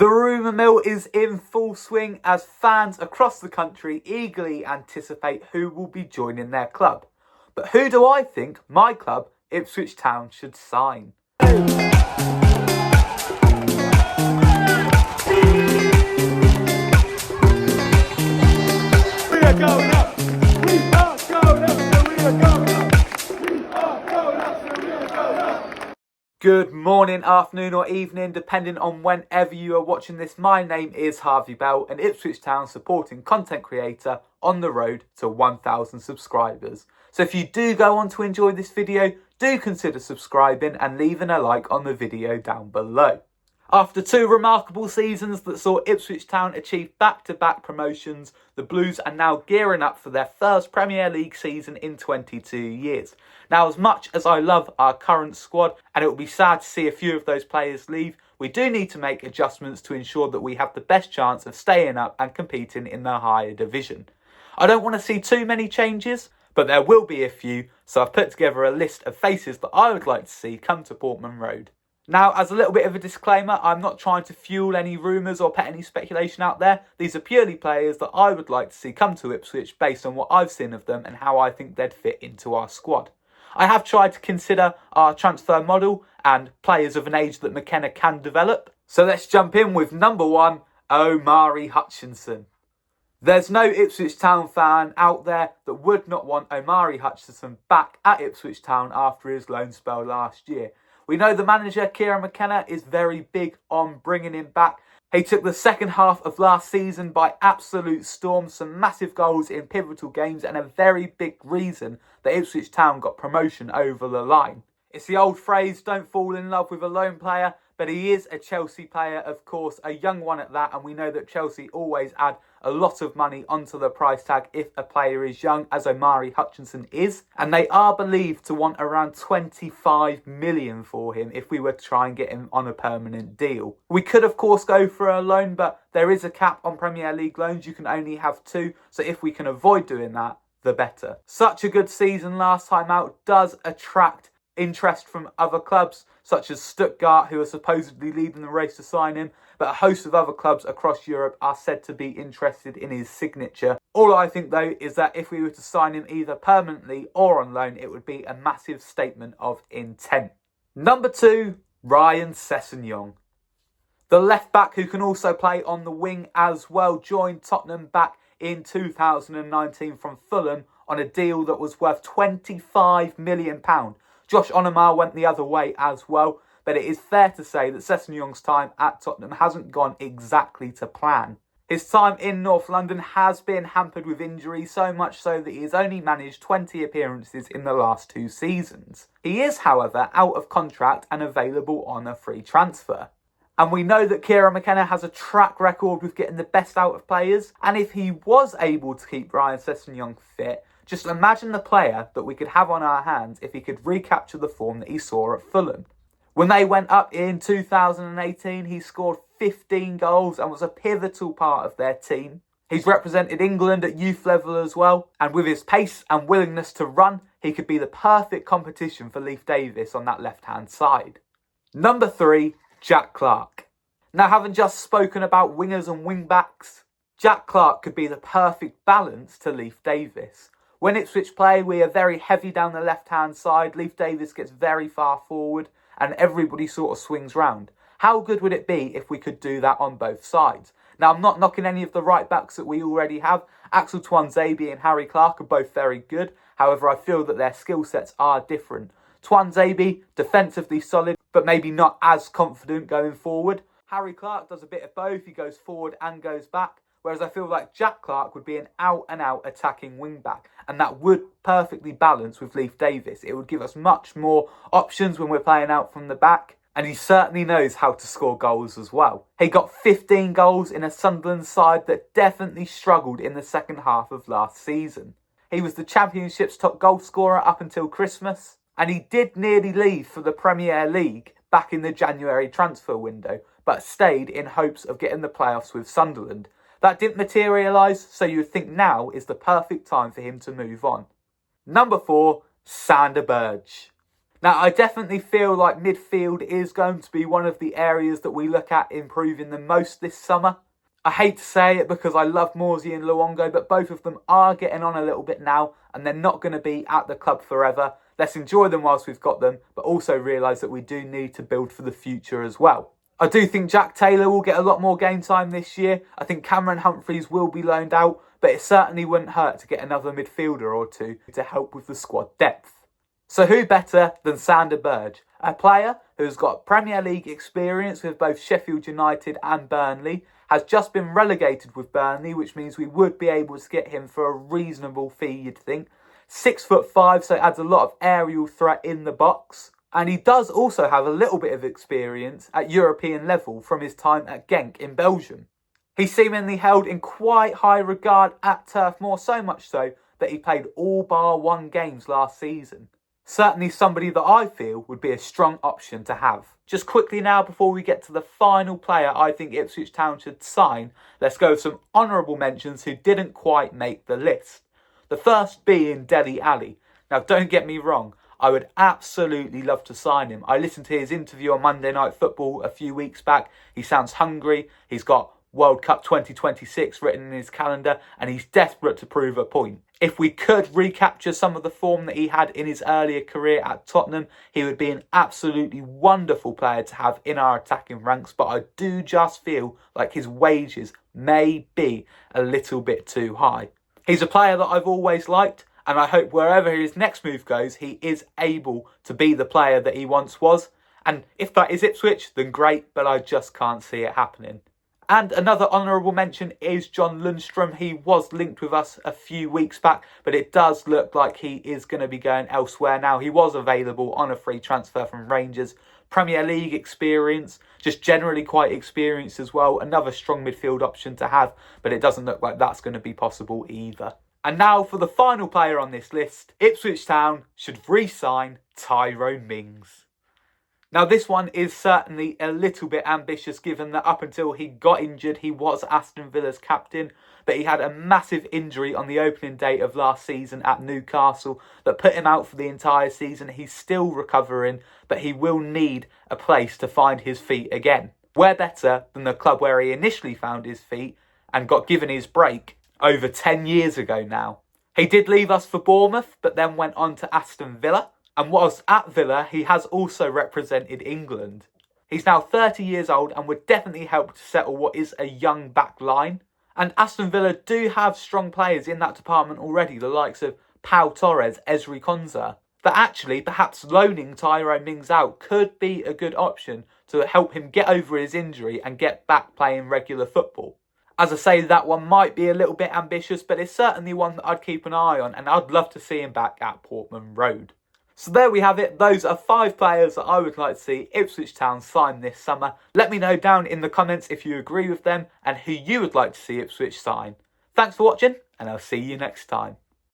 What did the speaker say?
The rumour mill is in full swing as fans across the country eagerly anticipate who will be joining their club. But who do I think my club, Ipswich Town, should sign? We are going up! We are going up! We are going up! We are going up! We are going up! Good morning, afternoon or evening, depending on whenever you are watching this. My name is Harvey Bell, an Ipswich Town supporting content creator on the road to 1,000 subscribers. So if you do go on to enjoy this video, do consider subscribing and leaving a like on the video down below. After two remarkable seasons that saw Ipswich Town achieve back-to-back promotions, the Blues are now gearing up for their first Premier League season in 22 years. Now, as much as I love our current squad, and it will be sad to see a few of those players leave, we do need to make adjustments to ensure that we have the best chance of staying up and competing in the higher division. I don't want to see too many changes, but there will be a few, so I've put together a list of faces that I would like to see come to Portman Road. Now, as a little bit of a disclaimer, I'm not trying to fuel any rumours or put any speculation out there. These are purely players that I would like to see come to Ipswich based on what I've seen of them and how I think they'd fit into our squad. I have tried to consider our transfer model and players of an age that McKenna can develop. So let's jump in with number one, Omari Hutchinson. There's no Ipswich Town fan out there that would not want Omari Hutchinson back at Ipswich Town after his loan spell last year. We know the manager, Kieran McKenna, is very big on bringing him back. He took the second half of last season by absolute storm, some massive goals in pivotal games and a very big reason that Ipswich Town got promotion over the line. It's the old phrase, don't fall in love with a loan player, but he is a Chelsea player, of course, a young one at that, and we know that Chelsea always add a lot of money onto the price tag if a player is young, as Omari Hutchinson is, and they are believed to want around 25 million for him if we were to try and get him on a permanent deal. We could, of course, go for a loan, but there is a cap on Premier League loans. You can only have two, so if we can avoid doing that, the better. Such a good season last time out does attract interest from other clubs such as Stuttgart, who are supposedly leading the race to sign him, but a host of other clubs across Europe are said to be interested in his signature. All I think though is that if we were to sign him either permanently or on loan, it would be a massive statement of intent. Number two, Ryan Sessegnon. The left back, who can also play on the wing as well, joined Tottenham back in 2019 from Fulham on a deal that was worth £25 million. Josh Omari went the other way as well, but it is fair to say that Sessegnon's time at Tottenham hasn't gone exactly to plan. His time in North London has been hampered with injury, so much so that he has only managed 20 appearances in the last two seasons. He is, however, out of contract and available on a free transfer. And we know that Kieran McKenna has a track record with getting the best out of players, and if he was able to keep Ryan Sessegnon fit, just imagine the player that we could have on our hands if he could recapture the form that he saw at Fulham. When they went up in 2018, he scored 15 goals and was a pivotal part of their team. He's represented England at youth level as well, and with his pace and willingness to run, he could be the perfect competition for Leif Davis on that left-hand side. Number three, Jack Clarke. Now, having just spoken about wingers and wing-backs, Jack Clarke could be the perfect balance to Leif Davis. When Ipswich play, we are very heavy down the left-hand side. Leif Davis gets very far forward and everybody sort of swings round. How good would it be if we could do that on both sides? Now, I'm not knocking any of the right-backs that we already have. Axel Tuanzebe and Harry Clarke are both very good. However, I feel that their skill sets are different. Tuanzebe, defensively solid, but maybe not as confident going forward. Harry Clarke does a bit of both. He goes forward and goes back. Whereas I feel like Jack Clarke would be an out-and-out attacking wing-back. And that would perfectly balance with Leif Davis. It would give us much more options when we're playing out from the back. And he certainly knows how to score goals as well. He got 15 goals in a Sunderland side that definitely struggled in the second half of last season. He was the Championship's top goal scorer up until Christmas. And he did nearly leave for the Premier League back in the January transfer window, but stayed in hopes of getting the playoffs with Sunderland. That didn't materialise, so you would think now is the perfect time for him to move on. Number four, Sander Berge. Now, I definitely feel like midfield is going to be one of the areas that we look at improving the most this summer. I hate to say it because I love Morsey and Luongo, but both of them are getting on a little bit now and they're not going to be at the club forever. Let's enjoy them whilst we've got them, but also realise that we do need to build for the future as well. I do think Jack Taylor will get a lot more game time this year. I think Cameron Humphreys will be loaned out, but it certainly wouldn't hurt to get another midfielder or two to help with the squad depth. So who better than Sander Berge, a player who's got Premier League experience with both Sheffield United and Burnley, has just been relegated with Burnley, which means we would be able to get him for a reasonable fee, you'd think. 6'5", so it adds a lot of aerial threat in the box. And he does also have a little bit of experience at European level from his time at Genk in Belgium. He's seemingly held in quite high regard at Turf Moor, so much so that he played all bar 1 games last season. Certainly somebody that I feel would be a strong option to have. Just quickly now, before we get to the final player I think Ipswich Town should sign, let's go with some honourable mentions who didn't quite make the list. The first being Dele Alli. Now, don't get me wrong, I would absolutely love to sign him. I listened to his interview on Monday Night Football a few weeks back. He sounds hungry. He's got World Cup 2026 written in his calendar and he's desperate to prove a point. If we could recapture some of the form that he had in his earlier career at Tottenham, he would be an absolutely wonderful player to have in our attacking ranks, but I do just feel like his wages may be a little bit too high. He's a player that I've always liked, and I hope wherever his next move goes, he is able to be the player that he once was. And if that is Ipswich, then great, but I just can't see it happening. And another honourable mention is John Lundstrom. He was linked with us a few weeks back, but it does look like he is going to be going elsewhere now. He was available on a free transfer from Rangers. Premier League experience, just generally quite experienced as well. Another strong midfield option to have, but it doesn't look like that's going to be possible either. And now for the final player on this list, Ipswich Town should re-sign Tyrone Mings. Now, this one is certainly a little bit ambitious given that up until he got injured, he was Aston Villa's captain, but he had a massive injury on the opening day of last season at Newcastle that put him out for the entire season. He's still recovering, but he will need a place to find his feet again. Where better than the club where he initially found his feet and got given his break over 10 years ago now. He did leave us for Bournemouth, but then went on to Aston Villa. And whilst at Villa, he has also represented England. He's now 30 years old and would definitely help to settle what is a young back line. And Aston Villa do have strong players in that department already, the likes of Pau Torres, Ezri Konsa. That actually, perhaps loaning Tyrone Mings out could be a good option to help him get over his injury and get back playing regular football. As I say, that one might be a little bit ambitious, but it's certainly one that I'd keep an eye on, and I'd love to see him back at Portman Road. So there we have it. Those are 5 players that I would like to see Ipswich Town sign this summer. Let me know down in the comments if you agree with them and who you would like to see Ipswich sign. Thanks for watching, and I'll see you next time.